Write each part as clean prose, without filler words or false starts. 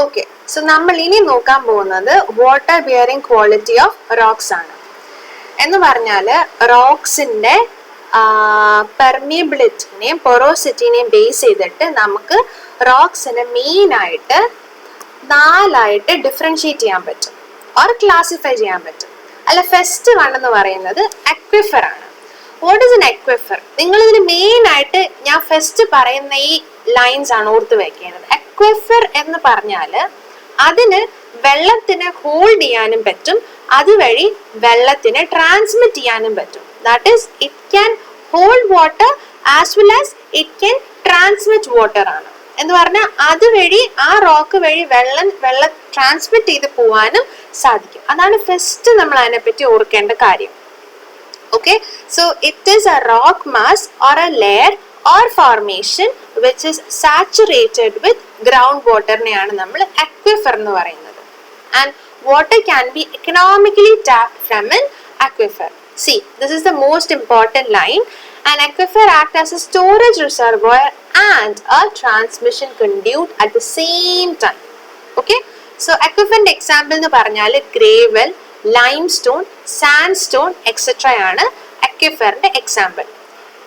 Okay, so നമ്മൾ ഇനി നോക്കാൻ പോകുന്നത് water bearing quality of rocks ആണ്. എന്ന് പറഞ്ഞാൽ റോക്സിന്റെ പെർമിയബിലിറ്റിനെയും പൊറോസിറ്റിനെയും ബേസ് ചെയ്തിട്ട് നമുക്ക് റോക്സിനെ മെയിൻ ആയിട്ട് 4 ആയിട്ട് ഡിഫറൻഷിയേറ്റ് ചെയ്യാൻ പറ്റും ഓർ ക്ലാസിഫൈ ചെയ്യാൻ പറ്റും. അല്ല, ഫസ്റ്റ് വൺ എന്ന് പറയുന്നത് അക്വിഫർ ആണ്. What is an aquifer? നിങ്ങൾ ഇതിന് മെയിൻ ആയിട്ട് ഞാൻ ഫസ്റ്റ് പറയുന്ന ഈ ലൈൻസ് ആണ് ഓർത്ത് വെക്കേണ്ടത്. അക്വിഫർ എന്ന് പറഞ്ഞാൽ അതിന് വെള്ളത്തിനെ ഹോൾഡ് ചെയ്യാനും പറ്റും, അതുവഴി വെള്ളത്തിനെ ട്രാൻസ്മിറ്റ് ചെയ്യാനും പറ്റും. That is it can hold water as well as it can transmit water ആണ്. എന്ന് പറഞ്ഞാൽ അതുവഴി ആ റോക്ക് വഴി വെള്ളം ട്രാൻസ്മിറ്റ് ചെയ്ത് പോവാനും സാധിക്കും. അതാണ് ഫസ്റ്റ് നമ്മൾ അതിനെപ്പറ്റി ഓർക്കേണ്ട കാര്യം. Okay, so it is a rock mass or a layer or formation which is saturated with groundwater നെയാണ് നമ്മൾ aquifer എന്ന് പറയുന്നത്. And water can be economically tapped from an aquifer. See, this is the most important line. An aquifer acts as a storage reservoir and a transmission conduit at the same time. Okay, so aquifer example എന്ന് പറഞ്ഞാൽ gravel, limestone, sandstone etcetera ആണ് അക്വിഫറിന്റെ example.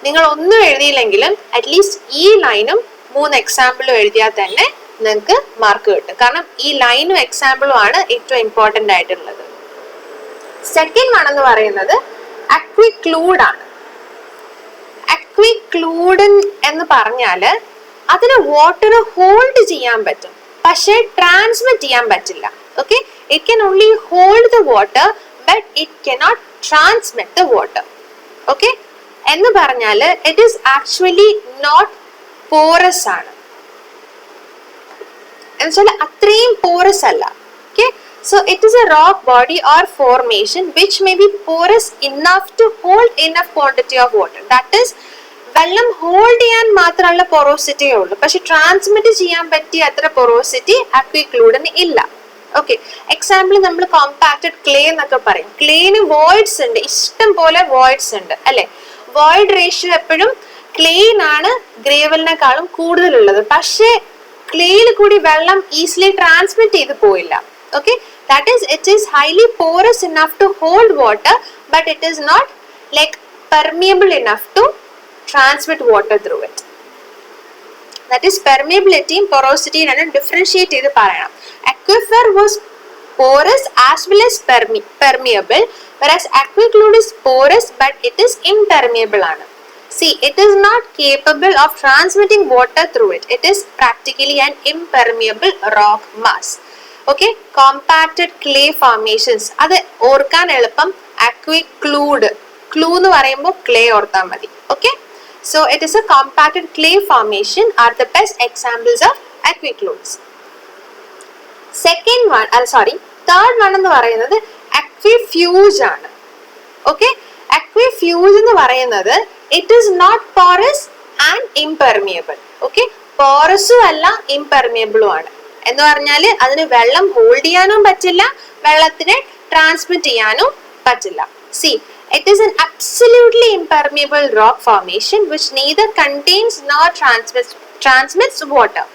നിങ്ങൾ ഒന്നും എഴുതിയില്ലെങ്കിലും at least ഈ ലൈനും 3 എക്സാമ്പിളും എഴുതിയാൽ തന്നെ നിങ്ങൾക്ക് മാർക്ക് കിട്ടും. കാരണം ഈ ലൈനും എക്സാമ്പിളും ആണ് ഏറ്റവും ഇമ്പോർട്ടൻ്റ് ആയിട്ടുള്ളത്. സെക്കൻഡ് വൺ എന്ന് പറയുന്നത് അക്വിക്ലൂഡ് ആണ്. അക്വിക്ലൂഡ് എന്ന് പറഞ്ഞാൽ അതിന് വാട്ടർ ഹോൾഡ് ചെയ്യാൻ പറ്റും, പക്ഷേ ട്രാൻസ്മിറ്റ് ചെയ്യാൻ പറ്റില്ല. Okay, it can only hold the water but it cannot transmit the water. Okay, എന്ന് പറഞ്ഞാൽ it is actually not porous ആണ്. എന്നുവെച്ചാൽ അത്രയും porous അല്ല. Okay, so it is a rock body or formation which may be porous enough to hold enough quantity of water. That is, വെള്ളം hold ചെയ്യാൻ മാത്രമുള്ള പൊറോസിറ്റിയേ ഉള്ളൂ, പക്ഷെ ട്രാൻസ്മിറ്റ് ചെയ്യാൻ പറ്റിയ അത്ര പൊറോസിറ്റി അക്വിക്ലൂഡിന് ഇല്ല. ഓക്കെ, എക്സാമ്പിൾ നമ്മൾ കോമ്പാക്റ്റഡ് ക്ലേ എന്നൊക്കെ പറയും. ക്ലേന് വോയിഡ്സ് ഉണ്ട്, ഇഷ്ടം പോലെ വോയിഡ്സ് ഉണ്ട് അല്ലെ. വോയിഡ് റേഷ്യോ എപ്പോഴും ക്ലേനാണ് ഗ്രേവലിനേക്കാളും കൂടുതലുള്ളത്, പക്ഷേ ക്ലേയിൽ കൂടി വെള്ളം ഈസിലി ട്രാൻസ്മിറ്റ് ചെയ്ത് പോയില്ല. Okay, that is it is highly porous enough to hold water but it is not like permeable enough to transmit water through it. That is, permeability and porosity ആണ് differentiate ചെയ്ത് പറയണം. Aquifer was porous as well as permeable, whereas aquiclude is porous but it is impermeable ആണ്. See, it is not capable of transmitting water through it. It is practically an impermeable rock mass. Okay, compacted clay formations, അത് ഓർക്കാൻ എളുപ്പം aquiclude. Clue എന്ന് പറയുമ്പോൾ clay ഓർത്താൽ മതി. Okay, so it is a compacted clay formation are the best examples of aquicludes. Third one എന്ന് പറയുന്നത് aquifuge ആണ്. Okay, aquifuge എന്ന് പറയുന്നത് it is not porous and impermeable. Okay, porous അല്ല impermeable ആണ്. എന്ന് പറഞ്ഞാൽ അതിന് വെള്ളം ഹോൾഡ് ചെയ്യാനും പറ്റില്ല, വെള്ളത്തിനെ ട്രാൻസ്മിറ്റ് ചെയ്യാനും പറ്റില്ല. See, it is an absolutely impermeable rock formation which neither contains nor transmits water.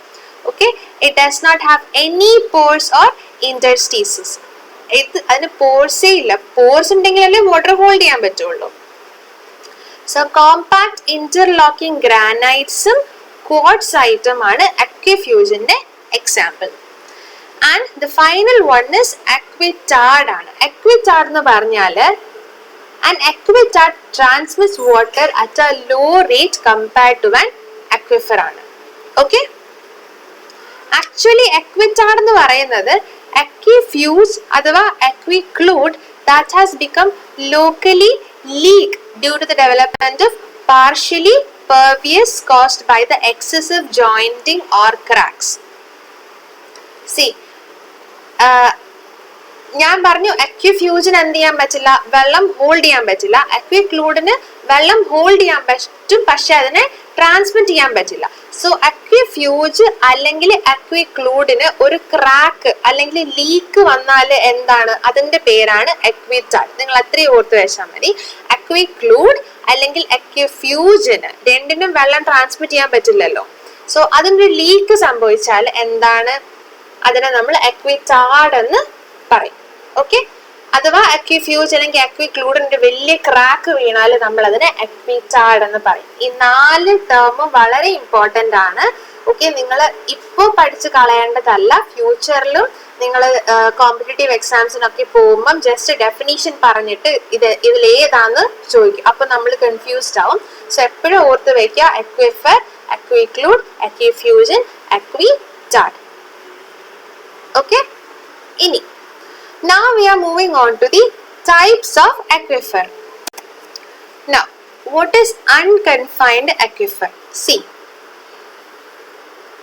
Okay, it does not have any pores or interstices. അതിന് പോർസേ ഇല്ല. പോർസ് ഉണ്ടെങ്കിലല്ലേ വാട്ടർ ഹോൾഡ് ചെയ്യാൻ പറ്റുള്ളൂ. സോ കോമ്പാക്ട് ഇന്റർലോക്കിംഗ് ഗ്രാനൈറ്റ്സും ക്വാർട്സൈറ്റും ആണ് അക്വിഫ്യൂജിന്റെ example. And the final one is aquitard ആണ്. അക്വിറ്റാർഡ് എന്ന് പറഞ്ഞാൽ an aquitard transmits water at a low rate compared to an aquifer ആണ്. Okay, actually aquitard എന്ന് പറയുന്നത് aquifuge അഥവാ aquiclude that has become locally leak due to the development of partially pervious caused by the excessive jointing or cracks. See, ഞാൻ പറഞ്ഞു അക്വിഫ്യൂജിന് എന്ത് ചെയ്യാൻ പറ്റില്ല, വെള്ളം ഹോൾഡ് ചെയ്യാൻ പറ്റില്ല. അക്വിക്ലൂഡിന് വെള്ളം ഹോൾഡ് ചെയ്യാൻ പറ്റും, പക്ഷെ അതിനെ ട്രാൻസ്മിറ്റ് ചെയ്യാൻ പറ്റില്ല. സോ അക്വിഫ്യൂജ് അല്ലെങ്കിൽ അക്വിക്ലൂഡിന് ഒരു ക്രാക്ക് അല്ലെങ്കിൽ ലീക്ക് വന്നാൽ എന്താണ്, അതിന്റെ പേരാണ് അക്വിറ്റാർഡ്. നിങ്ങൾ അത്രയും ഓർത്ത് വെച്ചാൽ മതി. അക്വിക്ലൂഡ് അല്ലെങ്കിൽ അക്വിഫ്യൂജിന് രണ്ടിനും വെള്ളം ട്രാൻസ്മിറ്റ് ചെയ്യാൻ പറ്റില്ലല്ലോ. സോ അതിനൊരു ലീക്ക് സംഭവിച്ചാൽ എന്താണ് അതിനെ നമ്മൾ അക്വിറ്റാർഡ് എന്ന് പറയും. ഓക്കെ, അഥവാ അക്വിഫ്യൂജ് അല്ലെങ്കിൽ അക്വിക്ലൂഡിന്റെ വലിയ ക്രാക്ക് വീണാൽ നമ്മൾ അതിനെ അക്വിറ്റാർഡ് എന്ന് പറയും. ഈ 4 ടേമും വളരെ ഇമ്പോർട്ടന്റ് ആണ്. ഓക്കെ, നിങ്ങൾ ഇപ്പോൾ പഠിച്ച് കളയേണ്ടതല്ല. ഫ്യൂച്ചറിലും നിങ്ങൾ കോമ്പറ്റേറ്റീവ് എക്സാംസിനൊക്കെ പോകുമ്പം ജസ്റ്റ് ഡെഫിനീഷൻ പറഞ്ഞിട്ട് ഇതിലേതാന്ന് ചോദിക്കും. അപ്പൊ നമ്മൾ കൺഫ്യൂസ്ഡ് ആവും. സോ എപ്പോഴും ഓർത്ത് വെക്കുക, അക്വിഫർ, അക്വിക്ലൂഡ്, അക്വിഫ്യൂഷൻ, അക്വിറ്റാർഡ്. ഓക്കെ, ഇനി now we are moving on to the types of aquifer. Now, what is unconfined aquifer? See,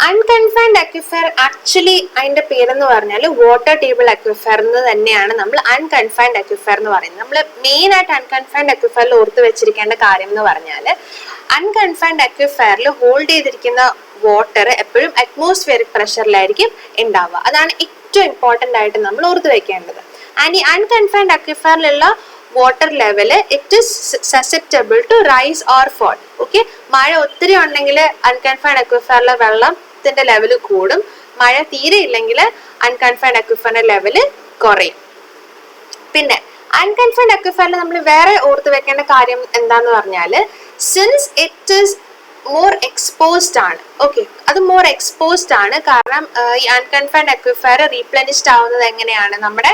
unconfined aquifer actually അതിന്റെ പേരെന്ന് പറഞ്ഞാൽ വാട്ടർ ടേബിൾ അക്വിഫർ എന്ന് തന്നെയാണ് നമ്മൾ അൺകൺഫൈൻഡ് അക്വിഫർ എന്ന് പറയുന്നത്. നമ്മൾ മെയിൻ ആയിട്ട് അൺകൺഫൈൻഡ് അക്വിഫറിൽ ഓർത്ത് വെച്ചിരിക്കേണ്ട കാര്യം എന്ന് പറഞ്ഞാൽ അൺകൺഫൈൻഡ് അക്വിഫറിൽ ഹോൾഡ് ചെയ്തിരിക്കുന്ന വാട്ടർ എപ്പോഴും അറ്റ്മോസ്ഫിയറിക് പ്രഷറിലായിരിക്കും ഉണ്ടാവുക. അതാണ് ഏറ്റവും ഇമ്പോർട്ടന്റ് ആയിട്ട് നമ്മൾ ഓർത്ത് വെക്കേണ്ടത്. ആൻഡ് ഈ അൺകൺഫൈൻഡ് അക്വിഫറിലുള്ള water level it is susceptible to rise or fall. Okay, മഴ ഒത്തിരി ഉണ്ടെങ്കിൽ അൺകൺഫൈൻഡ് അക്വിഫറിലെ വെള്ളത്തിന്റെ ലെവൽ കൂടും. മഴ തീരെ ഇല്ലെങ്കിൽ അൺകൺഫൈൻഡ് അക്വിഫറിന്റെ ലെവല് കുറയും. പിന്നെ അൺകൺഫൈൻഡ് അക്വിഫറിൽ നമ്മൾ വേറെ ഓർത്ത് വെക്കേണ്ട കാര്യം എന്താന്ന് പറഞ്ഞാൽ since it is more exposed ആണ്. ഓക്കെ, അത് മോർ എക്സ്പോസ്ഡ് ആണ്. കാരണം ഈ അൺകൺഫൈൻഡ് അക്വിഫർ റീപ്ലനിഷ്ഡ് ആവുന്നത് എങ്ങനെയാണ്? നമ്മുടെ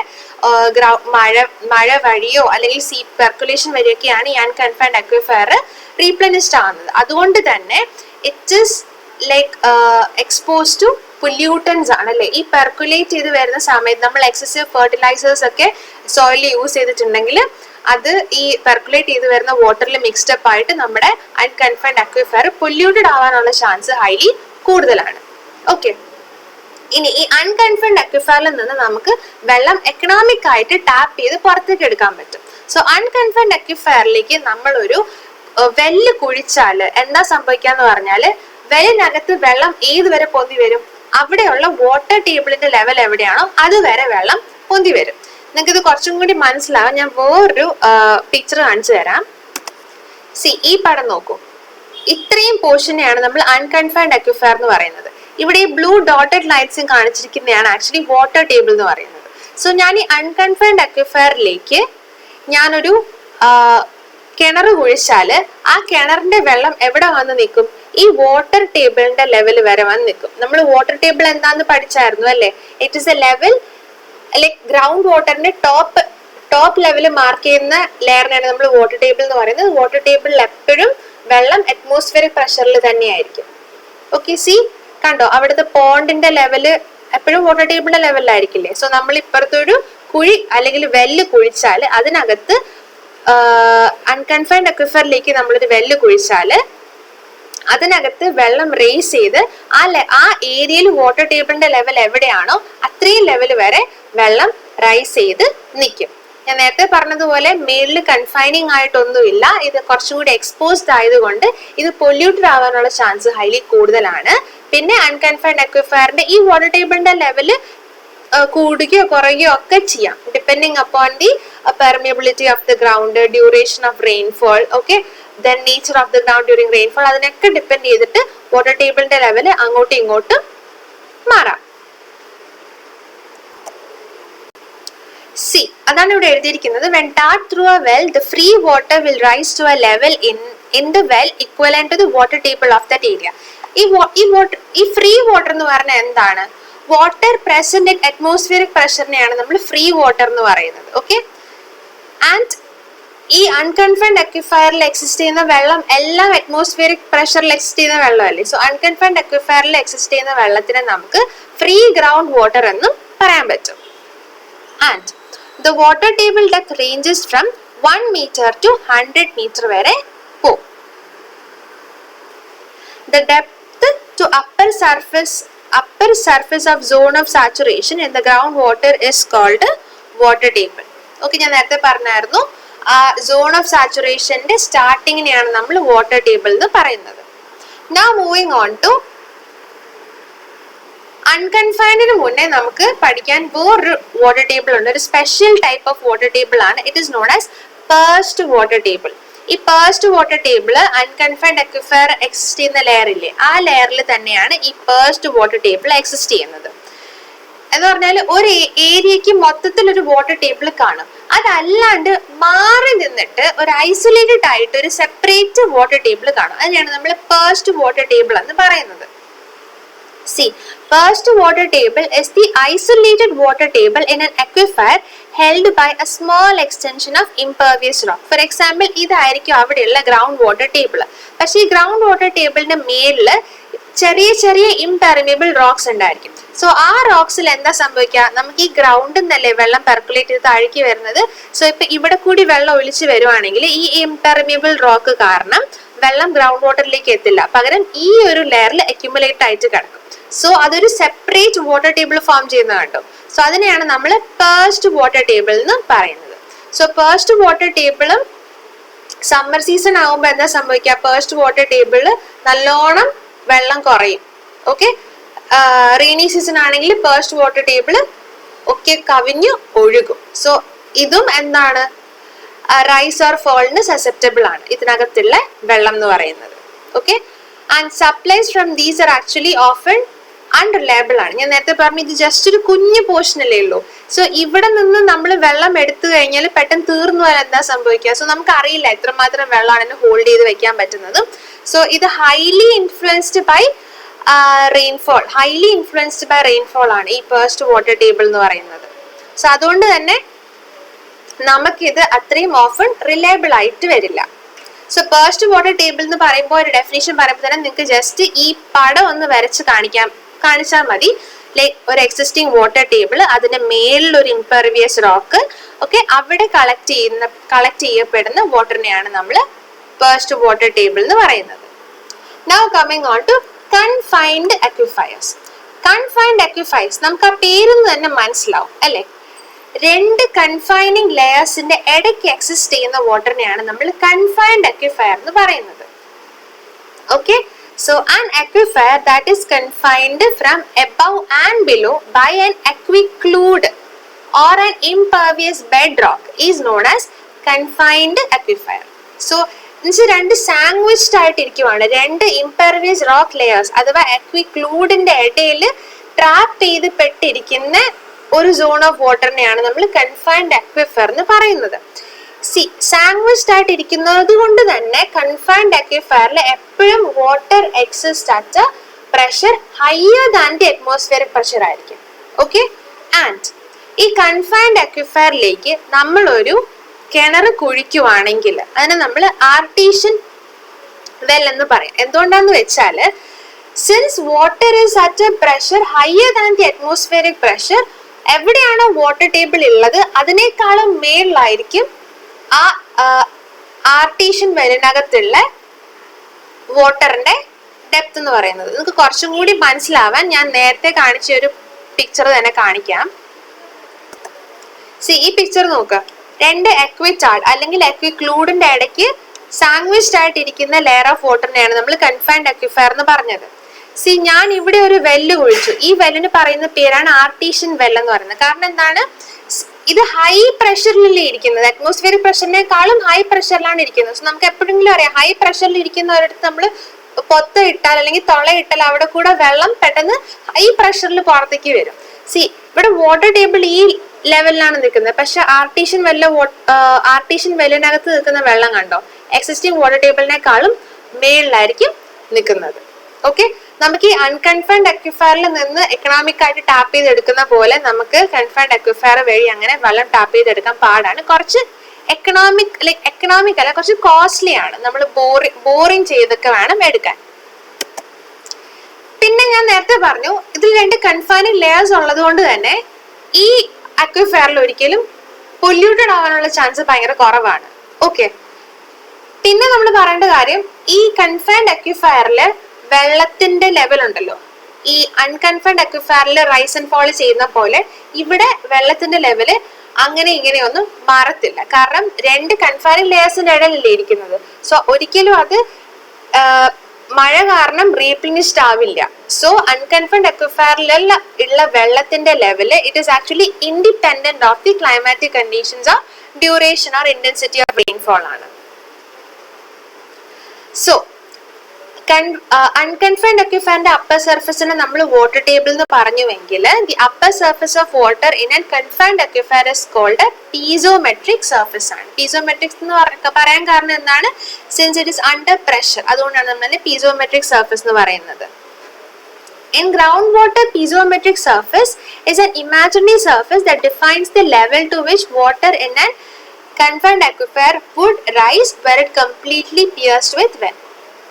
മഴ വഴിയോ അല്ലെങ്കിൽ സീ പെർക്കുലേഷൻ വഴിയൊക്കെയാണ് ഈ അൺകൺഫൈൻഡ് അക്വിഫർ റീപ്ലനിഷ്ഡ് ആവുന്നത്. അതുകൊണ്ട് തന്നെ it is like expose to pollutants ആണ് അല്ലേ. ഈ പെർക്കുലേറ്റ് ചെയ്ത് വരുന്ന സമയത്ത് നമ്മൾ എക്സസീവ് ഫെർട്ടിലൈസേഴ്സ് ഒക്കെ സോയിലിൽ യൂസ് ചെയ്തിട്ടുണ്ടെങ്കിൽ അത് ഈ പെർക്കുലേറ്റ് ചെയ്ത് വരുന്ന വാട്ടറിൽ മിക്സ്ഡ് അപ്പ് ആയിട്ട് നമ്മുടെ അൺകൺഫൈൻഡ് അക്വിഫർ പൊല്യൂട്ടഡ് ആവാനുള്ള ചാൻസ് ഹൈലി കൂടുതലാണ്. ഓക്കെ, ഇനി ഈ അൺകൺഫൈൻഡ് അക്വിഫറിൽ നിന്ന് നമുക്ക് വെള്ളം എക്കണോമിക് ആയിട്ട് ടാപ്പ് ചെയ്ത് പുറത്തേക്ക് എടുക്കാൻ പറ്റും. സോ അൺകൺഫൈൻഡ് അക്വിഫറിലേക്ക് നമ്മളൊരു വെല്ല് കുഴിച്ചാൽ എന്താ സംഭവിക്കാന്ന് പറഞ്ഞാൽ വെല്ലിനകത്ത് വെള്ളം ഏതുവരെ പൊന്തി വരും? അവിടെയുള്ള വാട്ടർ ടേബിളിന്റെ ലെവൽ എവിടെയാണോ അതുവരെ വെള്ളം പൊന്തി വരും. നിങ്ങൾക്ക് ഇത് കുറച്ചും കൂടി മനസ്സിലാവാൻ ഞാൻ വേറൊരു പിക്ചർ കാണിച്ചു തരാം. സി, ഈ പടം നോക്കൂ. ഇത്രയും പോർഷനെയാണ് നമ്മൾ അൺകൺഫൈൻഡ് അക്വിഫർ എന്ന് പറയുന്നത്. ഇവിടെ ഈ ബ്ലൂ ഡോട്ടഡ് ലൈൻസും കാണിച്ചിരിക്കുന്നതാണ് ആക്ച്വലി വാട്ടർ ടേബിൾ എന്ന് പറയുന്നത്. സോ ഞാൻ ഈ അൺകൺഫൈൻഡ് അക്വിഫറിലേക്ക് ഞാനൊരു കിണർ കുഴിച്ചാല് ആ കിണറിന്റെ വെള്ളം എവിടെ വന്ന് നിൽക്കും? ഈ വാട്ടർ ടേബിളിന്റെ ലെവൽ വരെ വന്ന് നിൽക്കും. നമ്മൾ വാട്ടർ ടേബിൾ എന്താന്ന് പഠിച്ചായിരുന്നു അല്ലെ? It is a level like ground വാട്ടറിന്റെ ടോപ്പ് ലെവൽ മാർക്ക് ചെയ്യുന്ന ലെയറിനാണ് നമ്മൾ വാട്ടർ ടേബിൾ എന്ന് പറയുന്നത്. വാട്ടർ ടേബിളിൽ എപ്പോഴും വെള്ളം അറ്റ്മോസ്ഫിയറിക് പ്രഷറിൽ തന്നെയായിരിക്കും. ഓക്കെ, സി കണ്ടോ, അവിടുത്തെ പോണ്ടിന്റെ ലെവല് എപ്പോഴും വാട്ടർ ടേബിളിന്റെ ലെവലിലായിരിക്കില്ലേ. സോ നമ്മൾ ഇപ്പുറത്തൊരു കുഴി അല്ലെങ്കിൽ വെല്ല് കുഴിച്ചാൽ അതിനകത്ത് അൺകൺഫൈൻഡ് അക്വിഫറിലേക്ക് നമ്മളൊരു വെല്ല് കുഴിച്ചാല് അതിനകത്ത് വെള്ളം റേസ് ചെയ്ത് ആ ഏരിയയിൽ വാട്ടർ ടേബിളിന്റെ ലെവൽ എവിടെയാണോ അത്രയും ലെവൽ വരെ വെള്ളം റൈസ് ചെയ്ത് നിൽക്കും. ഞാൻ നേരത്തെ പറഞ്ഞതുപോലെ മേളിൽ കൺഫൈനിങ് ആയിട്ടൊന്നുമില്ല. ഇത് കുറച്ചും കൂടി എക്സ്പോസ്ഡ് ആയതുകൊണ്ട് ഇത് പൊല്യൂട്ടഡ് ആവാനുള്ള ചാൻസ് ഹൈലി കൂടുതലാണ്. പിന്നെ അൺകൺഫൈൻഡ് അക്വിഫറിന്റെ ഈ വാട്ടർ ടേബിളിന്റെ ലെവല് കൂടുകയോ കുറയുകയോ ഒക്കെ ചെയ്യാം depending upon the permeability of the ground, duration of rainfall, okay, then nature of the ground during rainfall. അതിനൊക്കെ ഡിപ്പെൻഡ് ചെയ്തിട്ട് വാട്ടർ ടേബിളിന്റെ ലെവല് അങ്ങോട്ടും ഇങ്ങോട്ടും മാറാം. സി, അതാണ് ഇവിടെ എഴുതിയിരിക്കുന്നത്. when tapped through a well, the free water will rise to a level in the well equivalent to the water table of that area. ഈ ഫ്രീ വാട്ടർ എന്ന് പറഞ്ഞാൽ എന്താണ്? വാട്ടർ പ്രസന്റ് അറ്റ് അറ്റ്മോസ്ഫിയറിക് പ്രഷറിനെയാണ് നമ്മൾ free water എന്ന് പറയുന്നത്. Okay, and ഈ unconfined അക്വിഫയറിൽ exist ചെയ്യുന്ന വെള്ളം എല്ലാം അറ്റ്മോസ്ഫിയറിക് പ്രഷറിൽ എക്സിസ്റ്റ് ചെയ്യുന്ന വെള്ളമല്ലേ. സോ അൺകൺഫൈൻഡ് അക്വിഫയറിൽ എക്സിസ്റ്റ് ചെയ്യുന്ന വെള്ളത്തിനെ നമുക്ക് ഫ്രീ ഗ്രൗണ്ട് വാട്ടർ എന്നും പറയാൻ പറ്റും. And the water table depth ranges from 1 meter to 100 meter വരെ പോകും. The depth to upper surface of zone of saturation in the groundwater is called water table. Okay, ഞാൻ നേരത്തെ പറഞ്ഞായിരുന്നു ആ സോൺ ഓഫ് സാച്ചുറേഷന്റെ സ്റ്റാർട്ടിങ്ങിനെയാണ് നമ്മൾ വാട്ടർ ടേബിൾ എന്ന് പറയുന്നത്. Now moving on to അൺകൺഫൈൻഡിന് മുന്നേ നമുക്ക് പഠിക്കാൻ വേറൊരു വാട്ടർ ടേബിൾ ഉണ്ട്. ഒരു special type of water table ആണ്. It is known as perched water table. ഈ perched water table unconfined aquifer exist ചെയ്യുന്ന ലെയർ ഇല്ലേ, ആ ലെയറിൽ തന്നെയാണ് ഈ പേഴ്സ്ഡ് വാട്ടർ ടേബിൾ എക്സിസ്റ്റ് ചെയ്യുന്നത്. എന്ന് പറഞ്ഞാൽ ഒരു ഏരിയക്ക് മൊത്തത്തിൽ ഒരു വാട്ടർ ടേബിൾ കാണും. അതല്ലാണ്ട് മാറി നിന്നിട്ട് ഒരു ഐസൊലേറ്റഡ് ആയിട്ട് ഒരു സെപ്പറേറ്റ് വാട്ടർ ടേബിൾ കാണും. അതിനെയാണ് നമ്മൾ പേഴ്സ്ഡ് വാട്ടർ ടേബിൾ എന്ന് പറയുന്നത്. See, perched water table is the isolated water table in an aquifer held by a small extension of impervious rock. For example, ഇതായിരിക്കും അവിടെയുള്ള ഗ്രൗണ്ട് വാട്ടർ ടേബിൾ. പക്ഷേ ഈ ground water ടേബിളിന്റെ മേളിൽ ചെറിയ ചെറിയ ഇംപെർമിയബിൾ റോക്സ് ഉണ്ടായിരിക്കും. സോ ആ റോക്സിൽ എന്താ സംഭവിക്കുക, നമുക്ക് ഈ ഗ്രൗണ്ടിൽ നിന്നല്ലേ വെള്ളം പെർക്കുലേറ്റ് ചെയ്ത് താഴേക്ക് വരുന്നത്. സോ ഇപ്പൊ ഇവിടെ കൂടി വെള്ളം ഒലിച്ച് വരുവാണെങ്കിൽ ഈ ഇംപെർമിയബിൾ റോക്ക് കാരണം വെള്ളം ഗ്രൗണ്ട് വാട്ടറിലേക്ക് എത്തില്ല, പകരം ഈ ഒരു ലെയറിൽ അക്യുമുലേറ്റ് ആയിട്ട് കിടക്കും. സോ അതൊരു സെപ്പറേറ്റ് വാട്ടർ ടേബിൾ ഫോം ചെയ്യുന്നത് കേട്ടോ. സോ അതിനെയാണ് നമ്മൾ പേഴ്സ്ഡ് വാട്ടർ ടേബിൾ എന്ന് പറയുന്നത്. സോ പേഴ്സ്ഡ് വാട്ടർ ടേബിളും സമ്മർ സീസൺ ആകുമ്പോൾ എന്താ സംഭവിക്കുക, പേഴ്സ്ഡ് വാട്ടർ ടേബിള് നല്ലോണം വെള്ളം കുറയും. ഓക്കെ, റെയിനി സീസൺ ആണെങ്കിൽ പേഴ്സ്ഡ് വാട്ടർ ടേബിള് ഒക്കെ കവിഞ്ഞു ഒഴുകും. സോ ഇതും എന്താണ്, റൈസ് ഓർ ഫോളിന് സസെപ്റ്റബിൾ ആണ് ഇതിനകത്തുള്ള വെള്ളം എന്ന് പറയുന്നത്. Okay, and supplies from these are actually often unreliable ആണ്. ഞാൻ നേരത്തെ പറഞ്ഞു ഇത് ജസ്റ്റ് ഒരു കുഞ്ഞു പോർഷൻ അല്ലേ ഉള്ളൂ. സോ ഇവിടെ നിന്ന് നമ്മൾ വെള്ളം എടുത്തു കഴിഞ്ഞാൽ പെട്ടെന്ന് തീർന്നു പോയാൽ എന്താ സംഭവിക്കുക, സോ നമുക്ക് അറിയില്ല എത്രമാത്രം വെള്ളമാണ് ഹോൾഡ് ചെയ്ത് വെക്കാൻ പറ്റുന്നത്. സോ ഇത് ഹൈലി ഇൻഫ്ലുവൻസ്ഡ് ബൈ റെയിൻഫോൾ, ആണ് ഈ പേഴ്സ്ഡ് വാട്ടർ ടേബിൾ എന്ന് പറയുന്നത്. സോ അതുകൊണ്ട് തന്നെ നമുക്കിത് അത്രയും ഓഫൺ റിലയബിൾ ആയിട്ട് വരില്ല. സോ പേഴ്സ്ഡ് വാട്ടർ ടേബിൾ എന്ന് പറയുമ്പോൾ ഒരു ഡെഫിനേഷൻ പറയുമ്പോൾ തന്നെ നിങ്ങൾക്ക് ജസ്റ്റ് ഈ പടം ഒന്ന് വരച്ച് കാണിച്ചാൽ മതി. ലൈക്ക് ഒരു എക്സിസ്റ്റിംഗ് വാട്ടർ ടേബിൾ, അതിന്റെ മേളിൽ ഒരു ഇംപെർവിയസ് റോക്ക്, ഓക്കെ, അവിടെ കളക്ട് ചെയ്യപ്പെടുന്ന വാട്ടറിനെയാണ് നമ്മൾ പേഴ്സ്ഡ് വാട്ടർ ടേബിൾ എന്ന് പറയുന്നത്. Now coming on to confined aquifers. Confined aquifers നമുക്ക് ആ പേരിന്ന് തന്നെ മനസ്സിലാവും അല്ലെ, രണ്ട് കൺഫൈനിങ് ലെയേഴ്സിന്റെ ഇടയ്ക്ക് എക്സിസ്റ്റ് ചെയ്യുന്ന വാട്ടറിനെയാണ് നമ്മൾ കൺഫൈൻഡ് അക്വിഫയർ എന്ന് പറയുന്നത്. Okay, so an aquifer that is confined from above and below by an aquiclude or an impervious bedrock is known as confined aquifer. So രണ്ട് സാൻഡ്വിച്ച്ഡ് ആയിട്ടിരിക്കുവാണ്, രണ്ട് ഇംപെർവിയസ് റോക്ക് ലെയേഴ്സ് അഥവാ അക്വിക്ലൂഡിന്റെ ഇടയിൽ trap ചെയ്ത് പെട്ടിരിക്കുന്ന ഒരു zone of വാട്ടറിനെയാണ് നമ്മൾ confined അക്വിഫർ എന്ന് പറയുന്നത്. Sandwiched ആയിട്ട് ഇരിക്കുന്നത് കൊണ്ട് തന്നെ കൺഫൈൻഡ് അക്വിഫറിൽ എപ്പോഴും water exist at pressure higher than the atmospheric pressure ആയിരിക്കും. ഓക്കെ, ആൻഡ് ഈ കൺഫൈൻഡ് അക്വിഫറിലേക്ക് നമ്മൾ ഒരു കിണർ കുഴിക്കുവാണെങ്കിൽ അതിനെ നമ്മൾ ആർട്ടീഷ്യൻ വെൽ എന്ന് പറയും. എന്തുകൊണ്ടാന്ന് വെച്ചാല് since water is at A pressure higher than the atmospheric pressure, എവിടെയാണോ വാട്ടർ ടേബിൾ ഉള്ളത് അതിനേക്കാളും മേളിലായിരിക്കും ആ ആർട്ടീഷ്യൻ വെല്ലിനകത്തുള്ള വാട്ടറിന്റെ ഡെപ്ത് എന്ന് പറയുന്നത്. നിങ്ങൾക്ക് കുറച്ചും കൂടി മനസ്സിലാവാൻ ഞാൻ നേരത്തെ കാണിച്ച ഒരു പിക്ചർ തന്നെ കാണിക്കാം. ഈ പിക്ചർ നോക്കുക, രണ്ട് അക്വിറ്റാർഡ് അല്ലെങ്കിൽ അക്വിക്ലൂഡിന്റെ ഇടയ്ക്ക് സാൻഡ്വിച്ച്ഡ് ആയിട്ടിരിക്കുന്ന ലെയർ ഓഫ് വാട്ടറിനെയാണ് നമ്മൾ കൺഫൈൻഡ് അക്വിഫയർ എന്ന് പറഞ്ഞത്. ഞാൻ ഇവിടെ ഒരു വെല്ല് കുഴിച്ചു, ഈ വെല്ലിന് പറയുന്ന പേരാണ് ആർട്ടീഷ്യൻ വെൽ എന്ന് പറയുന്നത്. കാരണം എന്താണ്, ഇത് ഹൈ പ്രഷറിലല്ലേ ഇരിക്കുന്നത്, അറ്റ്മോസ്ഫിയറിക് പ്രഷറിനേക്കാളും ഹൈ പ്രഷറിലാണ് ഇരിക്കുന്നത്. സോ നമുക്ക് എപ്പോഴെങ്കിലും അറിയാം ഹൈ പ്രഷറിൽ ഇരിക്കുന്നവരടുത്ത് നമ്മൾ പൊത്ത ഇട്ടാൽ അല്ലെങ്കിൽ തുള ഇട്ടാൽ അവിടെ കൂടെ വെള്ളം പെട്ടെന്ന് ഹൈ പ്രഷറിൽ പുറത്തേക്ക് വരും. ഇവിടെ വാട്ടർ ടേബിൾ ഈ ലെവലിലാണ് നിൽക്കുന്നത്, പക്ഷെ ആർട്ടീഷ്യൻ വെല്ലിനകത്ത് നിൽക്കുന്ന വെള്ളം കണ്ടോ, എക്സിസ്റ്റിംഗ് വാട്ടർ ടേബിളിനേക്കാളും മേളിലായിരിക്കും നിൽക്കുന്നത്. ഓക്കെ, നമുക്ക് ഈ അൺകൺഫൈൻഡ് അക്വിഫയറിൽ നിന്ന് എക്കണോമിക് ആയിട്ട് ടാപ്പ് ചെയ്തെടുക്കുന്ന പോലെ നമുക്ക് കൺഫൈൻഡ് അക്വിഫയർ വഴി അങ്ങനെ വെള്ളം ടാപ്പ് ചെയ്തെടുക്കാൻ പാടാണ്. കുറച്ച് എക്കണോമിക് അല്ല, കുറച്ച് കോസ്റ്റ്ലി ആണ്. നമ്മൾ ബോറിങ് ചെയ്തൊക്കെ വേണം എടുക്കാൻ. പിന്നെ ഞാൻ നേരത്തെ പറഞ്ഞു ഇതിൽ രണ്ട് കൺഫൈനിങ് ലെയേഴ്സ് ഉള്ളത് കൊണ്ട് തന്നെ ഈ അക്വിഫയറിൽ ഒരിക്കലും പൊല്യൂട്ടഡ് ആവാനുള്ള ചാൻസ് ഭയങ്കര കുറവാണ്. ഓക്കെ, പിന്നെ നമ്മൾ പറയേണ്ട കാര്യം ഈ കൺഫൈൻഡ് അക്വിഫയറില് വെള്ളത്തിന്റെ ലെവൽ ഉണ്ടല്ലോ, ഈ അൺകൺഫൈൻഡ് അക്വിഫയറിൽ റൈസ് ആൻഡ് ഫോൾ ചെയ്യുന്ന പോലെ ഇവിടെ വെള്ളത്തിന്റെ ലെവല് അങ്ങനെ ഇങ്ങനെയൊന്നും മാറത്തില്ല. കാരണം രണ്ട് കൺഫൈനിങ് ലെയേഴ്സിന്റെ ഇടയിലല്ലേ ഇരിക്കുന്നത്. സോ ഒരിക്കലും അത് മഴ കാരണം റീപ്ലിനിഷ്ഡ് ആവില്ല. സോ അൺകൺഫൈൻഡ് അക്വിഫയറിൽ ഉള്ള വെള്ളത്തിന്റെ level it is actually independent of the climatic conditions of duration or intensity of rainfall ആണ്. സോ അൺകൺഫൈൻഡ് അക്വിഫറിന്റെ അപ്പർ സർഫസിനെ നമ്മൾ വാട്ടർ ടേബിൾ എന്ന് പറഞ്ഞുവെങ്കിൽ the upper surface of water in an confined aquifer is called piezometric surface ആണ്. Piezometric എന്ന് പറയാൻ കാരണം എന്താണ്? Since it is under pressure, അതുകൊണ്ടാണ് നമ്മൾ പീസോമെട്രിക് സർഫസ് എന്ന് പറയുന്നത്. In groundwater, piezometric surface is an imaginary surface that defines the level to which water in an confined aquifer would rise where it completely pierced with well.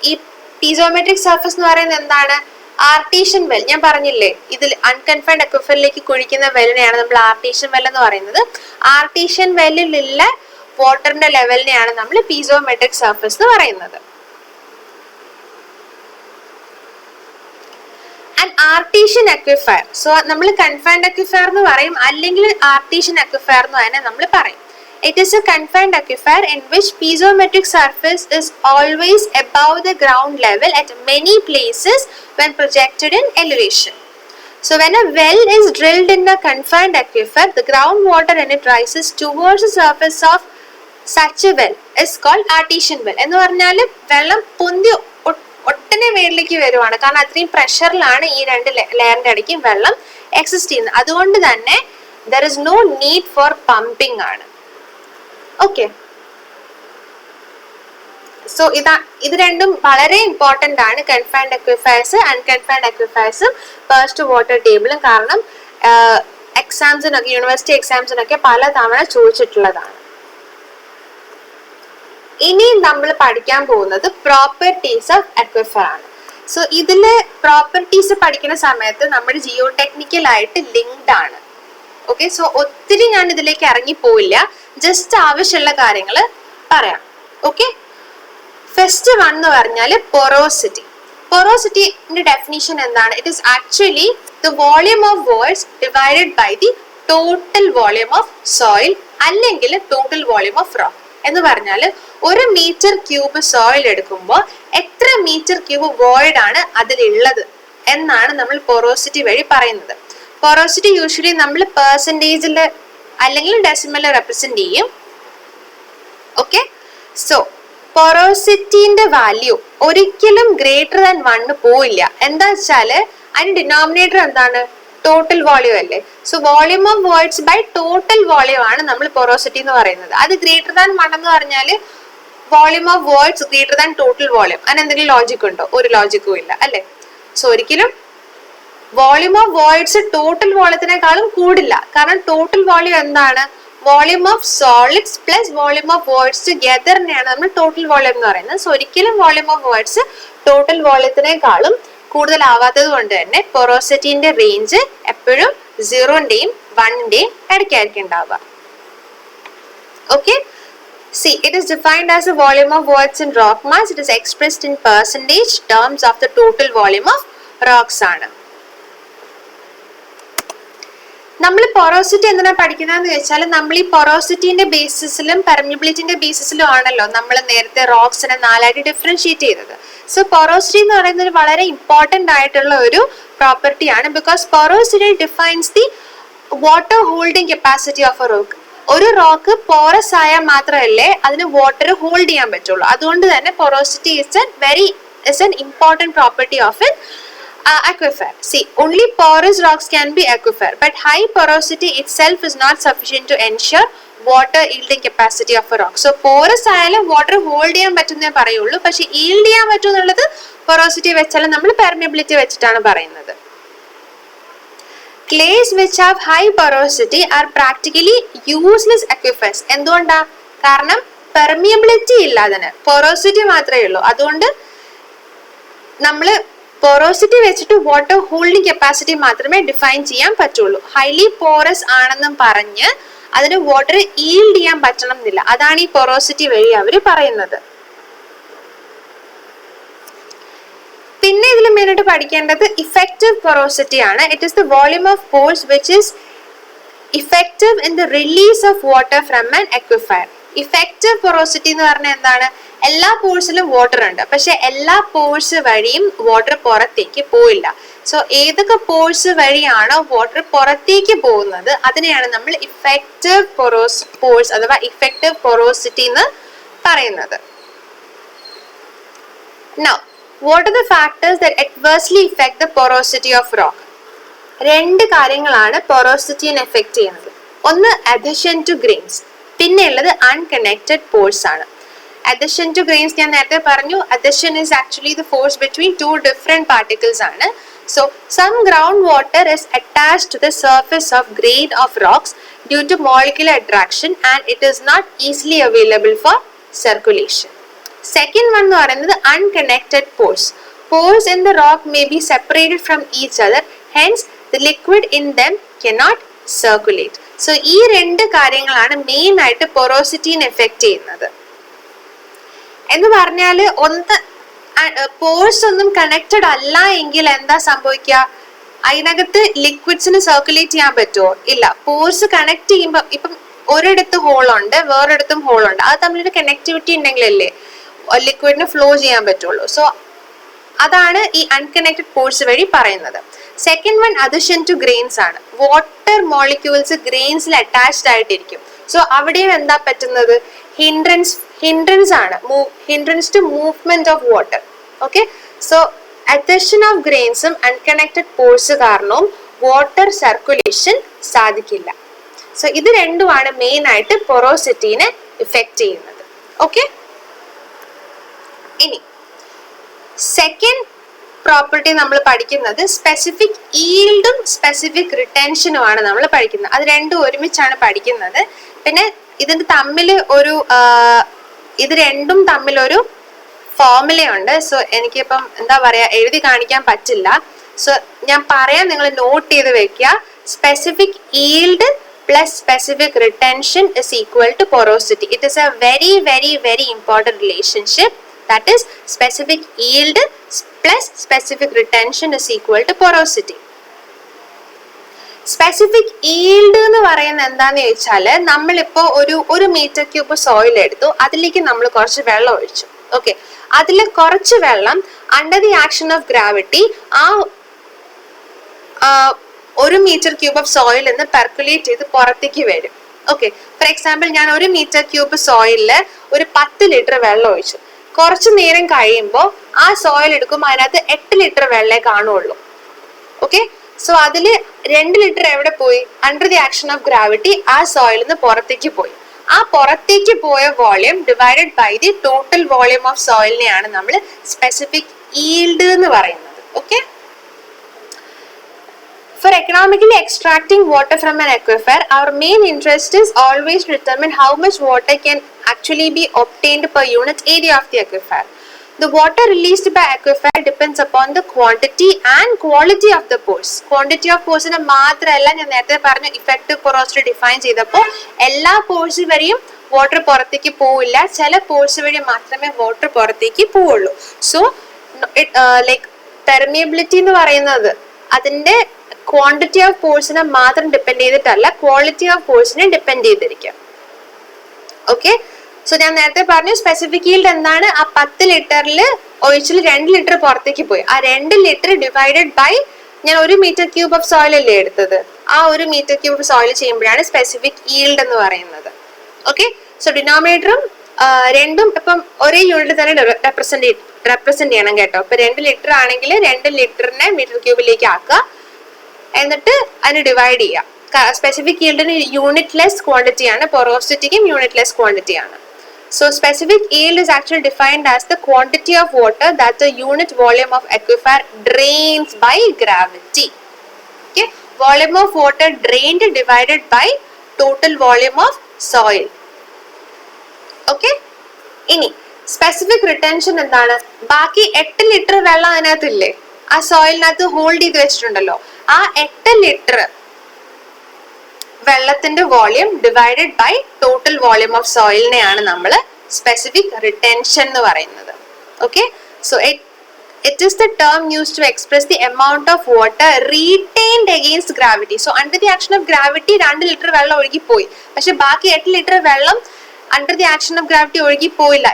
ഈ piezometric surface എന്ന് പറയുന്നത് എന്താണ്? Artesian well. ഞാൻ പറഞ്ഞില്ലേ ഇതിൽ unconfined അക്വിഫറിലേക്ക് കുഴിക്കുന്ന വെല്ലിനെയാണ് നമ്മൾ artesian well എന്ന് പറയുന്നത്. ആർട്ടീഷ്യൻ വെല്ലിലുള്ള വാട്ടറിന്റെ ലെവലിനെയാണ് നമ്മൾ പീസോമെട്രിക് സർഫസ് എന്ന് പറയുന്നത്. ആർട്ടീഷ്യൻ അക്വിഫയർ, സോ നമ്മൾ കൺഫൈൻഡ് അക്വിഫയർ എന്ന് പറയും, അല്ലെങ്കിൽ ആർട്ടീഷ്യൻ അക്വിഫയർ എന്ന് തന്നെ നമ്മൾ പറയും. It is a confined aquifer in which piezometric surface is always above the ground level at many places when projected in elevation. So when a well is drilled in a confined aquifer, the groundwater in it rises towards the surface of such a well is called artesian well. എന്ന് പറഞ്ഞാൽ വെള്ളം പൊന്തി ഒട്ടനെ മേളിലേക്ക് വരുവാണ്, കാരണം അത്രയും പ്രഷറിലാണ് ഈ രണ്ട് ലെയറിന്റെ ഇടയ്ക്ക് വെള്ളം എക്സിസ്റ്റ് ചെയ്യുന്നത്. അതുകൊണ്ട് തന്നെ there is no need for pumping ആണ്. ഓക്കെ, സോ ഇത് രണ്ടും വളരെ ഇമ്പോർട്ടന്റ് ആണ്, കൺഫൈൻഡ് അക്വിഫയേഴ്സ് അൺകൺഫൈൻഡ് അക്വിഫയേഴ്സും ഫസ്റ്റ് വാട്ടർ ടേബിളും. കാരണം എക്സാംസിനൊക്കെ യൂണിവേഴ്സിറ്റി എക്സാംസിനൊക്കെ പല തവണ ചോദിച്ചിട്ടുള്ളതാണ്. ഇനി നമ്മൾ പഠിക്കാൻ പോകുന്നത് പ്രോപ്പർട്ടീസ് ഓഫ് അക്വിഫർ ആണ്. സോ ഇതില് പ്രോപ്പർട്ടീസ് പഠിക്കുന്ന സമയത്ത് നമ്മൾ ജിയോ ടെക്നിക്കൽ ആയിട്ട് ലിങ്ക്ഡ് ആണ്. ഓക്കെ, സോ ഒത്തിരി ഞാൻ ഇതിലേക്ക് ഇറങ്ങി പോയില്ല, ജസ്റ്റ് ആവശ്യമുള്ള കാര്യങ്ങൾ പറയാം. ഓക്കെ, ഫസ്റ്റ് വൺ എന്ന് പറഞ്ഞാല് പൊറോസിറ്റി. പൊറോസിറ്റിന്റെ ഡെഫിനിഷൻ എന്താണ്? It is actually the volume of voids divided by the total volume of soil അല്ലെങ്കിൽ ടോട്ടൽ വോളിയം ഓഫ് റോക്ക്. എന്ന് പറഞ്ഞാൽ 1 മീറ്റർ ക്യൂബ് സോയിൽ എടുക്കുമ്പോൾ എത്ര മീറ്റർ ക്യൂബ് വോയിഡ് ആണ് അതിലുള്ളത് എന്നാണ് നമ്മൾ പൊറോസിറ്റി വഴി പറയുന്നത്. പൊറോസിറ്റി യൂഷ്വലി നമ്മൾ പെർസെൻറ്റേജിൽ അല്ലെങ്കിൽ ഡെസിമലിൽ റെപ്രസെന്റ് ചെയ്യും. ഓക്കെ, സോ പൊറോസിറ്റിന്റെ വാല്യൂ ഒരിക്കലും ഗ്രേറ്റർ ദാൻ 1 പോയില്ല. എന്താ വെച്ചാല് അതിന്റെ ഡിനോമിനേറ്റർ എന്താണ്? ടോട്ടൽ വോളിയം അല്ലേ. So volume of voids by total volume ആണ് നമ്മൾ പൊറോസിറ്റി എന്ന് പറയുന്നത്. അത് ഗ്രേറ്റർ ദാൻ 1 എന്ന് പറഞ്ഞാല് volume of words greater than total volume, അതിന് എന്തെങ്കിലും ലോജിക് ഉണ്ടോ? ഒരു ലോജിക്കും ഇല്ല അല്ലെ. സോ ഒരിക്കലും വോളിയം ഓഫ് വേർഡ്സ് ടോട്ടൽ വോളിയത്തിനേക്കാളും കൂടില്ല, കാരണം ടോട്ടൽ വോളിയം എന്താണ്? Volume of solids plus volume of voids ടുഗെദറിനെയാണ് നമ്മൾ ടോട്ടൽ വോളിയം എന്ന് പറയുന്നത്. സോ ഒരിക്കലും വോളിയം ഓഫ് വേർഡ്സ് ടോട്ടൽ വോളിയത്തിനേക്കാളും കൂടുതലാവാത്തത് കൊണ്ട് തന്നെ പൊറോസിറ്റിന്റെ റേഞ്ച് എപ്പോഴും 0ന്റെയും 1ന്റെയും ഇടയ്ക്കായിരിക്കും ഉണ്ടാവുക. Okay, see, it is defined as the volume of voids in rock mass. It is expressed in percentage terms of the total volume of rocks ആണ്. നമ്മൾ പൊറോസിറ്റി എന്തിനാ പഠിക്കുന്നതെന്ന് വെച്ചാൽ നമ്മൾ ഈ പൊറോസിറ്റിന്റെ ബേസിസിലും പെർമിയബിലിറ്റിന്റെ ബേസിസിലും ആണല്ലോ നമ്മൾ നേരത്തെ റോക്സിനെ 4ആയിട്ട് ഡിഫറൻഷിയേറ്റ് ചെയ്തത്. സോ പൊറോസിറ്റി എന്ന് പറയുന്നത് വളരെ ഇമ്പോർട്ടന്റ് ആയിട്ടുള്ള ഒരു പ്രോപ്പർട്ടി ആണ്, because porosity defines the water holding capacity of A rock. ഒരു റോക്ക് പോറസ് ആയാൽ മാത്രമല്ലേ അതിന് വാട്ടർ ഹോൾഡ് ചെയ്യാൻ പറ്റുള്ളൂ. അതുകൊണ്ട് തന്നെ porosity is an important property of an aquifer. See, only porous rocks can be aquifer, but high porosity itself is not sufficient to ensure water yielding capacity of a rock. So porous ആയാലും water hold ചെയ്യാൻ പറ്റുന്നേ പറയുള്ളൂ, പക്ഷെ yield ചെയ്യാൻ പറ്റും എന്നുള്ളത് porosity വെച്ചാലും നമ്മൾ permeability വെച്ചിട്ടാണ് പറയുന്നത്. Clays which have high porosity are practically useless aquifers. എന്തുകൊണ്ടാ? കാരണം പെർമിയബിലിറ്റി ഇല്ല, അതിന് പൊറോസിറ്റി മാത്രമേ ഉള്ളൂ. അതുകൊണ്ട് നമ്മൾ പൊറോസിറ്റി വെച്ചിട്ട് വാട്ടർ ഹോൾഡിംഗ് കപ്പാസിറ്റി മാത്രമേ ഡിഫൈൻ ചെയ്യാൻ പറ്റുള്ളൂ. ഹൈലി പോറസ് ആണെന്നും പറഞ്ഞ് അതിന് വാട്ടർ ഈൽഡ് ചെയ്യാൻ പറ്റണം എന്നില്ല. അതാണ് ഈ പൊറോസിറ്റി വഴി അവർ പറയുന്നത്. പിന്നെ ഇതിൽ മെയിനായിട്ട് പഠിക്കേണ്ടത് ഇഫക്റ്റീവ് പൊറോസിറ്റി ആണ്. It is the volume of pores which is effective in the release of water from an aquifer. Effective porosity എന്ന് പറഞ്ഞാൽ എന്താണ്? എല്ലാ പോഴ്സിലും വാട്ടർ ഉണ്ട്, പക്ഷെ എല്ലാ പോഴ്സ് വഴിയും വാട്ടർ പുറത്തേക്ക് പോയില്ല. സോ ഏതൊക്കെ പോഴ്സ് വഴിയാണോ വാട്ടർ പുറത്തേക്ക് പോകുന്നത് അതിനെയാണ് നമ്മൾ ഇഫക്റ്റീവ് പോഴ്സ് അഥവാ ഇഫക്റ്റീവ് പൊറോസിറ്റി എന്ന് പറയുന്നത്. Now, What are the factors that adversely affect the porosity of rock? രണ്ട് കാര്യങ്ങളാണ് porosity-നെ affect ചെയ്യുന്നത്. ഒന്ന് adhesion to grains, പിന്നെ ഉള്ളത് unconnected pores ആണ്. Adhesion to grains ഞാൻ നേരത്തെ പറഞ്ഞു, adhesion is actually the force between two different particles ആണ്. So some groundwater is attached to the surface of grain of rocks due to molecular attraction and it is not easily available for circulation. Second one എന്ന് പറയുന്നത് unconnected pores. Pores in the rock may be separated from each other, hence the liquid in them cannot circulate. So ഈ രണ്ട് കാര്യങ്ങളാണ് main ആയിട്ട് porosity-നെ affect ചെയ്യുന്നത്. എന്ന് പറഞ്ഞാൽ ഒന്ന് പോഴ്സ് ഒന്നും കണക്റ്റഡ് അല്ല എങ്കിൽ എന്താ സംഭവിക്കുക? അതിനകത്ത് ലിക്വിഡ്സിന് സർക്കുലേറ്റ് ചെയ്യാൻ പറ്റുമോ? ഇല്ല. പോഴ്സ് കണക്ട് ചെയ്യുമ്പോൾ ഇപ്പം ഒരിടത്ത് ഹോളുണ്ട്, വേറൊരിടത്തും ഹോളുണ്ട്, അത് തമ്മിലൊരു കണക്ടിവിറ്റി ഉണ്ടെങ്കിലല്ലേ ലിക്വിഡിന് ഫ്ലോ ചെയ്യാൻ പറ്റുള്ളൂ. സോ അതാണ് ഈ അൺകണക്റ്റഡ് പോഴ്സ് വഴി പറയുന്നത്. Second one adhesion to grains ആണ്. വാട്ടർ മോളിക്യൂൾസ് ഗ്രെയിൻസിൽ അറ്റാച്ച്ഡ് ആയിട്ടിരിക്കും. സോ അവിടെയും എന്താ പറ്റുന്നത്? hindrance ആണ്, hindrance to movement of water. Okay, so adhesion of grains ഉം unconnected pores കാരണവും water circulation സാധിക്കില്ല. സോ ഇത് രണ്ടുമാണ് മെയിൻ ആയിട്ട് porosity-നെ ഇഫക്റ്റ് ചെയ്യുന്നത്. ഓക്കെ, ഇനി സെക്കൻഡ് പ്രോപ്പർട്ടി നമ്മൾ പഠിക്കുന്നത് സ്പെസിഫിക് ഈൽഡും സ്പെസിഫിക് റിട്ടൻഷനുമാണ് നമ്മൾ പഠിക്കുന്നത്. അത് രണ്ടും ഒരുമിച്ചാണ് പഠിക്കുന്നത്. പിന്നെ ഇതിന്റെ തമ്മിൽ ഒരു ഇത് രണ്ടും തമ്മിലൊരു ഫോർമുലയുണ്ട്. സോ എനിക്കിപ്പം എന്താ പറയാ എഴുതി കാണിക്കാൻ പറ്റില്ല. സോ ഞാൻ പറയാം, നിങ്ങൾ നോട്ട് ചെയ്ത് വെക്കുക. Specific yield plus specific retention is equal to porosity. It is a very very very important relationship. That is specific yield plus specific retention is equal to porosity. Specific yield എന്ന് പറയുന്നത് എന്താന്ന് ചോദിച്ചാൽ, നമ്മളിപ്പോ ഒരു metre cube soil എടുത്തു, അതിലേക്ക് നമ്മൾ കുറച്ച് വെള്ളം ഒഴിച്ചു. ഓക്കെ, അതിൽ കുറച്ച് വെള്ളം under the action of gravity ഒരു മീറ്റർ ക്യൂബ് ഓഫ് സോയിൽ നിന്ന് പെർക്കുലേറ്റ് ചെയ്ത് പുറത്തേക്ക് വരും. ഓക്കെ, ഫോർ എക്സാമ്പിൾ ഞാൻ ഒരു മീറ്റർ ക്യൂബ് സോയിലില് ഒരു 10 ലിറ്റർ വെള്ളം ഒഴിച്ചു. കുറച്ചു നേരം കഴിയുമ്പോൾ ആ സോയിൽ എടുക്കുമ്പോൾ അതിനകത്ത് 8 ലിറ്റർ വെള്ളമേ കാണുള്ളൂ. ഓക്കെ, സോ അതിൽ 2 ലിറ്റർ എവിടെ പോയി? Under the action of gravity ആ സോയിൽ നിന്ന് പുറത്തേക്ക് പോയി. ആ പുറത്തേക്ക് പോയ volume divided by the total volume of സോയിലിനെയാണ് നമ്മൾ സ്പെസിഫിക് ഈൽഡ് എന്ന് പറയുന്നത്. Okay, for economically extracting water from an aquifer, our main interest is always to determine how much water can actually be obtained per unit area of the aquifer. The water released by aquifer depends upon the quantity and quality of the pores. Quantity of pores നെ മാത്രമല്ല, ഞാൻ നേരത്തെ പറഞ്ഞു effective porosity define ചെയ്തപ്പോൾ എല്ലാ pores വരെയും water പുറത്തേക്ക് പോവില്ല, ചില പോഴ്സ് വഴി മാത്രമേ വാട്ടർ പുറത്തേക്ക് പോവുള്ളൂ. സോ ലൈക്ക് പെർമിയബിലിറ്റി എന്ന് പറയുന്നത് അതിന്റെ ക്വാണ്ടിറ്റി ഓഫ് പോഴ്സിനെ മാത്രം ഡിപ്പെൻഡ് ചെയ്തിട്ടല്ല, ക്വാളിറ്റി ഓഫ് പോഴ്സിനെ ഡിപ്പെൻഡ് ചെയ്തിരിക്കും. ഓക്കെ, സോ ഞാൻ നേരത്തെ പറഞ്ഞു സ്പെസിഫിക് ഈൽഡ് എന്താണ്? ആ 10 ലിറ്ററിൽ ഒഴിച്ചിൽ 2 ലിറ്റർ പുറത്തേക്ക് പോയി. ആ 2 ലിറ്റർ ഡിവൈഡഡ് ബൈ ഞാൻ 1 മീറ്റർ ക്യൂബ് ഓഫ് സോയിൽ അല്ലേ എടുത്തത്, ആ 1 മീറ്റർ ക്യൂബ് സോയിൽ ചെയ്യുമ്പോഴാണ് സ്പെസിഫിക് ഈൽഡ് എന്ന് പറയുന്നത്. ഓക്കെ, സോ ഡിനോമിനേറ്ററും രണ്ടും ഇപ്പം ഒരേ യൂണിറ്റ് തന്നെ റെപ്രസെന്റ് ചെയ്യണം കേട്ടോ. ഇപ്പൊ 2 ലിറ്റർ ആണെങ്കിൽ 2 ലിറ്ററിനെ മീറ്റർ ക്യൂബിലേക്ക് ആക്കുക, എന്നിട്ട് അതിന് ഡിവൈഡ് ചെയ്യാം. സ്പെസിഫിക് ഈൽഡിന് യൂണിറ്റ് ലെസ് ക്വാണ്ടിറ്റി ആണ്, porosity-ക്കും യൂണിറ്റ് ലെസ് ക്വാണ്ടിറ്റി ആണ്. So specific yield is actually defined as the quantity of water that the unit volume of aquifer drains by gravity. Okay, volume of water drained divided by total volume of soil. Okay, ഇനി specific retention എന്താണ്? ബാക്കി 8 litre വെള്ളം അതിനകത്തില്ലേ, ആ സോയിലിനകത്ത് hold ചെയ്ത് വെച്ചിട്ടുണ്ടല്ലോ, ആ 8 litre വെള്ളത്തിന്റെ volume divided by total volume of സോയിലിനെയാണ് നമ്മൾ സ്പെസിഫിക് റിട്ടൻഷൻ എന്ന് പറയുന്നത്. Okay, so it is the term used to express the amount of water retained against gravity. So under the action of gravity 2 litre വെള്ളം ഒഴുകി പോയി, പക്ഷെ ബാക്കി 8 litre വെള്ളം under the action of gravity ഒഴുകി പോയില്ല,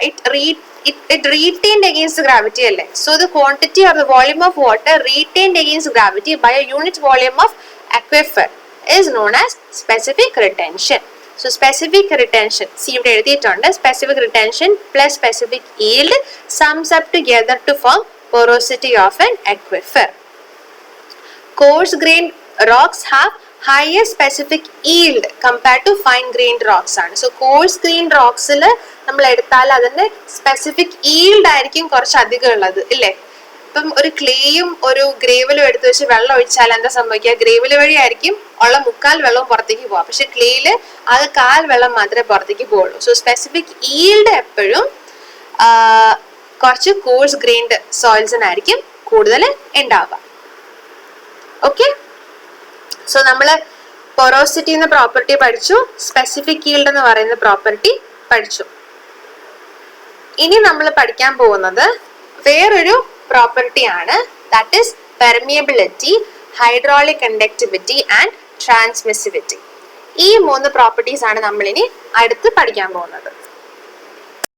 it retained against gravity alle. So the quantity or the volume of water retained against gravity by a unit volume of aquifer is known as specific retention. So specific retention, see ഇവിടെ എഴുതിയിട്ടുണ്ട്, specific retention plus specific yield sums up together to form porosity of an aquifer. Coarse grained rocks have higher specific yield compared to fine grained rocks ആണ്. So coarse grained rocks-ൽ നമ്മൾ എടുത്താൽ അതിന്റെ specific yield ആയിരിക്കും കുറച്ച് അധികം ഉള്ളത് ഇല്ലേ? ഇപ്പം ഒരു ക്ലേയും ഒരു ഗ്രേവലും എടുത്തു വെച്ച് വെള്ളം ഒഴിച്ചാൽ എന്താ സംഭവിക്കുക? ഗ്രേവൽ വഴിയായിരിക്കും ഉള്ള മുക്കാൽ വെള്ളവും പുറത്തേക്ക് പോവാം. പക്ഷെ ക്ലേയില് അത് കാൽ വെള്ളം മാത്രമേ പുറത്തേക്ക് പോവുള്ളൂ. സോ സ്പെസിഫിക് yield എപ്പോഴും കുറച്ച് കോഴ്സ് ഗ്രെയിൻഡ് സോയിൽസിനായിരിക്കും കൂടുതൽ ഉണ്ടാവുക. ഓക്കെ, സോ നമ്മള് പൊറോസിറ്റി എന്ന പ്രോപ്പർട്ടി പഠിച്ചു, സ്പെസിഫിക് yield എന്ന് പറയുന്ന പ്രോപ്പർട്ടി പഠിച്ചു. ഇനി നമ്മൾ പഠിക്കാൻ പോകുന്നത് വേറൊരു പ്രോപ്പർട്ടി ആണ്, that is permeability, hydraulic conductivity and transmissivity. ഈ 3 പ്രോപ്പർട്ടീസ് ആണ് നമ്മൾ ഇനി അടുത്ത് പഠിക്കാൻ പോകുന്നത്.